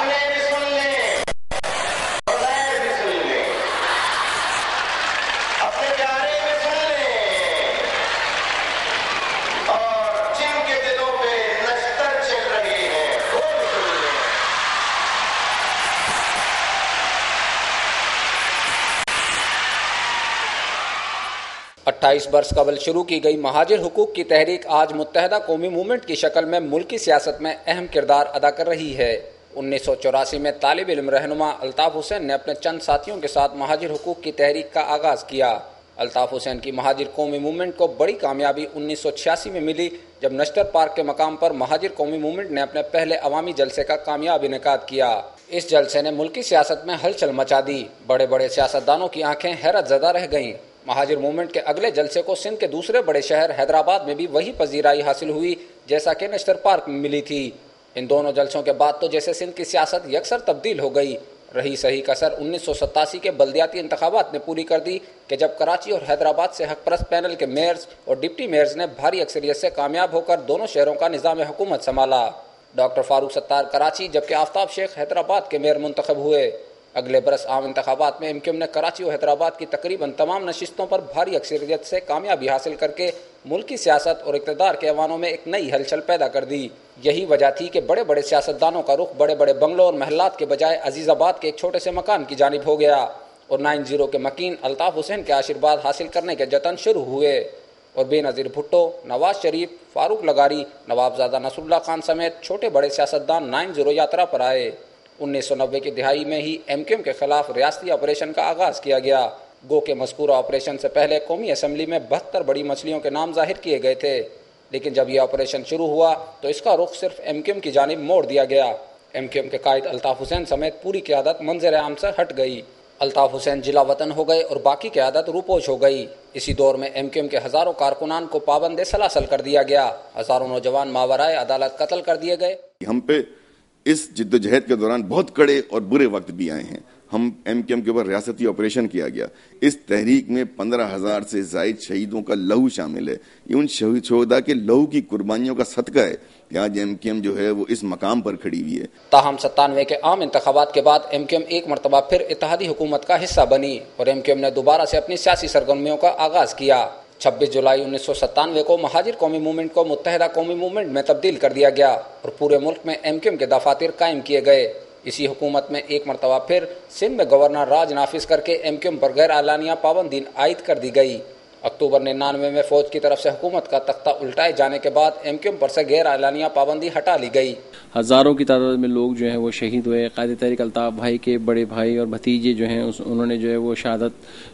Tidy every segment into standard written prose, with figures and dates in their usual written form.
अपने भी सुन लें और गैर भी सुन लें, अपने प्यारे भी सुन लें और जिनके दिलों पे नश्तर चल रही है वो भी सुन लें। 28 वर्ष कबल शुरू की गई महाजिर हुकूक की तहरीक आज मुत्तहदा कौमी मूवमेंट की शक्ल में मुल्की सियासत में अहम किरदार अदा कर रही है। 1984 में तालिब इल्म रहनुमा अल्ताफ हुसैन ने अपने चंद साथियों के साथ महाजिर हुकूक की तहरीक का आगाज किया। अल्ताफ हुसैन की महाजिर कौमी मूवमेंट को बड़ी कामयाबी 1986 में मिली, जब नश्तर पार्क के मकाम पर महाजिर कौमी मूवमेंट ने अपने पहले अवामी जलसे का कामयाब इनेकाद किया। इस जलसे ने मुल्की सियासत में हलचल मचा दी। बड़े बड़े सियासतदानों की आंखें हैरत ज़दा रह गईं। महाजिर मूवमेंट के अगले जलसे को सिंध के दूसरे बड़े शहर हैदराबाद में भी वही पजीराई हासिल हुई जैसा कि नश्तर पार्क में मिली थी। इन दोनों जलसों के बाद तो जैसे सिंध की सियासत यकसर तब्दील हो गई। रही सही कसर 1987 के बल्दियाती इंतखाबात ने पूरी कर दी कि जब कराची और हैदराबाद से हकपरस्त पैनल के मेयर्स और डिप्टी मेयर्स ने भारी अक्सरियत से कामयाब होकर दोनों शहरों का निज़ाम हुकूमत संभाला। डॉक्टर फारूक सत्तार कराची जबकि आफ्ताब शेख हैदराबाद के मेयर मुंतखब हुए। अगले बरस आम इंतखाबात में एमक्यूएम ने कराची और हैदराबाद की तकरीबन तमाम नशिस्तों पर भारी अक्सरियत से कामयाबी हासिल करके मुल्की सियासत और इक़्तिदार के ऐवानों में एक नई हलचल पैदा कर दी। यही वजह थी कि बड़े बड़े सियासतदानों का रुख बड़े बड़े बंगलों और महलात के बजाय अजीज़ाबाद के एक छोटे से मकान की जानिब हो गया और 90 के मकीन अल्ताफ हुसैन के आशीर्वाद हासिल करने के जतन शुरू हुए और बेनज़ीर भुट्टो, नवाज शरीफ, फारूक लगारी, नवाबजादा नसरुल्लाह खान समेत छोटे बड़े सियासतदान 90 यात्रा पर आए। 1990 की दिहाई में ही एमक्यूएम के खिलाफ रियासती ऑपरेशन का आगाज किया गया। गो के मज़कूरा ऑपरेशन से पहले कौमी असम्बली में 72 बड़ी मछलियों के नाम जाहिर किए गए थे, लेकिन जब यह ऑपरेशन शुरू हुआ तो इसका रुख सिर्फ एमक्यूएम की जानिब मोड़ दिया गया। एमक्यूएम के कायद अल्ताफ हुसैन समेत पूरी क़यादत मंजर आम से हट गई। अल्ताफ हुसैन जिला वतन हो गए और बाकी क़यादत रूपोश हो गई। इसी दौर में एमक्यूएम के हज़ारों कारकुनान को पाबंद सलासल कर दिया गया। हज़ारों नौजवान मावराए अदालत कत्ल कर दिए गए। हम पे इस जिद्दोजहद के दौरान बहुत कड़े और बुरे वक्त भी आए हैं। हम एमक्यूएम के ऊपर रियासती ऑपरेशन किया गया। इस तहरीक में 15,000 से ज़ायद शहीदों का लहू शामिल है। ये उन शहीदा के लहू की कुर्बानियों का सदका है कि आज एमक्यूएम जो है वो इस मकाम पर खड़ी हुई है। ताहम 97 के आम इंतखाबात के बाद एमक्यूएम एक मरतबा फिर इत्तेहादी हुकूमत का हिस्सा बनी और एमक्यूएम ने दोबारा से अपनी सियासी सरगर्मियों का आगाज किया। 26 जुलाई 1997 को महाजिर कौमी मूवमेंट को मुत्तहदा कौमी मूवमेंट में तब्दील कर दिया गया और पूरे मुल्क में एमक्यूएम के दफातर कायम किए गए। इसी हुकूमत में एक मरतबा फिर सिंध में गवर्नर राज नाफिज करके एमक्यूएम पर गैर आलानिया पाबंदी आयद कर दी गई। अक्टूबर 99 में फौज की तरफ से हुकूमत का तख्ता उल्टाए जाने के बाद एमक्यूएम पर से गैर आलानिया पाबंदी हटा ली गई। हज़ारों की तादाद में लोग जो हैं वो शहीद हुए। कायदे तहरीक अल्ताफ भाई के बड़े भाई और भतीजे जो हैं उन्होंने जो है वो शहादत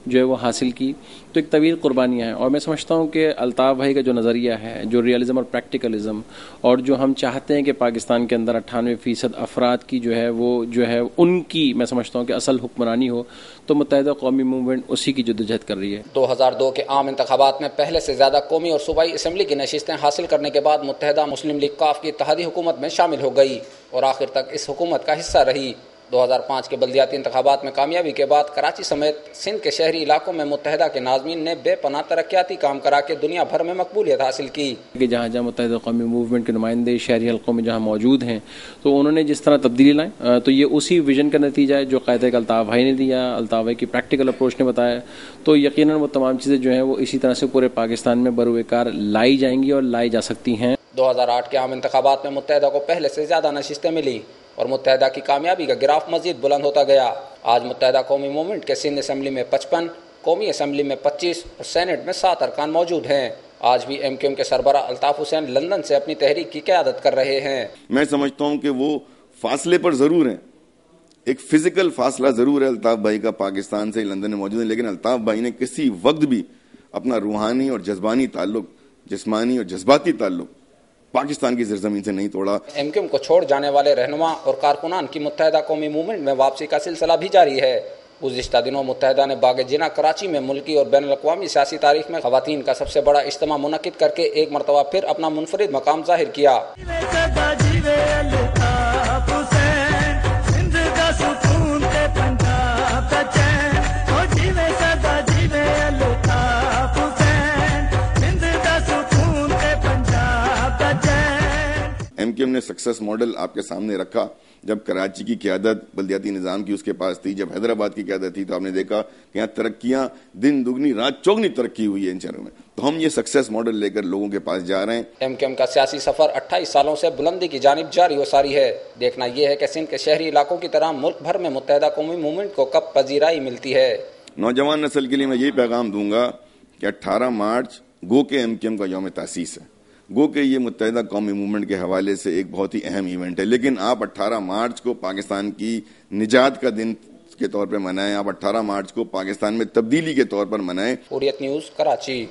जो है वो हासिल की। तो एक तवील कुर्बानियाँ हैं और मैं समझता हूँ कि अल्ताफ भाई का जो नज़रिया है, जो रियलिज़म और प्रैक्टिकलिज़म और जो हम चाहते हैं कि पाकिस्तान के अंदर 98% अफराद की जो है उनकी मैं समझता हूँ कि असल हुक्मरानी हो, तो मुत्तहदा कौमी मूवमेंट उसी की जद्दोजहद कर रही है। 2002 के आम इंतखाबात में पहले से ज़्यादा कौमी और सूबाई असम्बली की नशिस्तें हासिल करने के बाद मुत्तहदा मुस्लिम लीग काफ की इत्तेहादी हुकूमत में शामिल हो गई और आखिर तक इस हुकूमत का हिस्सा रही। 2005 के बल्दियाती इंतखाबात में कामयाबी के बाद कराची समेत सिंध के शहरी इलाकों में मुत्तहदा के नाज़मीन ने बेपनाह तरक्याती काम करा के दुनिया भर में मकबूलियत हासिल की। कि जहाँ जहाँ मुत्तहदा कौमी मूवमेंट के नुमाइंदे शहरी हल्कों में जहाँ मौजूद हैं, तो उन्होंने जिस तरह तब्दीली लाई तो ये उसी विजन का नतीजा है जो कायदे अल्ताफ भाई ने दिया, अल्ताफ भाई की प्रैक्टिकल अप्रोच ने बताया। तो यकीनन वो तमाम चीज़ें जो हैं वो इसी तरह से पूरे पाकिस्तान में बरूएकार लाई जाएंगी और लाई जा सकती हैं। 2008 के आम इंतखाबात में मुत्तहदा को पहले से ज़्यादा नशिस्तें मिली और मुत्तहदा की कामयाबी का ग्राफ मजीद बुलंद होता गया। आज मुत्तहदा कौमी मूवमेंट के सिंध असम्बली में 55, कौमी असम्बली में 25 और सेनेट में 7 अरकान मौजूद हैं। आज भी एमक्यूएम के सरबरा अल्ताफ हुसैन लंदन से अपनी तहरीक की क़यादत कर रहे हैं। मैं समझता हूँ कि वो फासले पर ज़रूर हैं, एक फिजिकल फासला ज़रूर है अल्ताफ भाई का पाकिस्तान से लंदन में मौजूद है, लेकिन अल्ताफ भाई ने किसी वक्त भी अपना रूहानी और जज्बानी ताल्लुक, जिस्मानी और जज्बाती ताल्लुक पाकिस्तान की सरजमीन से नहीं तोड़ा। एमक्यूएम को छोड़ जाने वाले रहनुमा और कारकुनान की मुत्तहदा कौमी मूवमेंट में वापसी का सिलसिला भी जारी है। गुज़िश्ता दिनों मुत्तहदा ने बाग जिना कराची में मुल्की और बैनुल अक़वामी सियासी तारीख में ख़वातीन का सबसे बड़ा इज्तिमा मुनक़िद करके एक मरतबा फिर अपना मुनफरिद मकाम ज़ाहिर किया। एमक्यूएम نے سکسیس ماڈل آپ کے سامنے رکھا. جب کراچی کی قیادت بلدیاتی نظام کی اس کے پاس تھی, جب حیدرآباد کی قیادت تھی, تو آپ نے دیکھا کہ یہاں ترقیاں دن دگنی رات چوگنی ترقی ہوئی ہے ان شہروں میں. تو ہم یہ سکسیس ماڈل لے کر لوگوں کے پاس جا رہے ہیں. ایم کیو ایم کا سیاسی سفر 28 سالوں سے بلندی کی جانب جاری و ساری ہے. دیکھنا یہ ہے کہ سندھ کے شہری علاقوں کی طرح ملک بھر میں متحدہ قومی موومنٹ کو کب پذیرائی ملتی ہے. نوجوان نسل کے لیے میں یہی پیغام دوں گا کہ 18 مارچ گو کے ایم کیو ایم کا یوم تاسیس ہے. گو کہ یہ متحدہ قومی موومنٹ کے حوالے سے ایک بہت ہی اہم ایونٹ ہے, لیکن آپ 18 مارچ کو پاکستان کی نجات کا دن کے طور پر منائیں, آپ 18 مارچ کو پاکستان میں تبدیلی کے طور پر منائیں. حریت نیوز کراچی.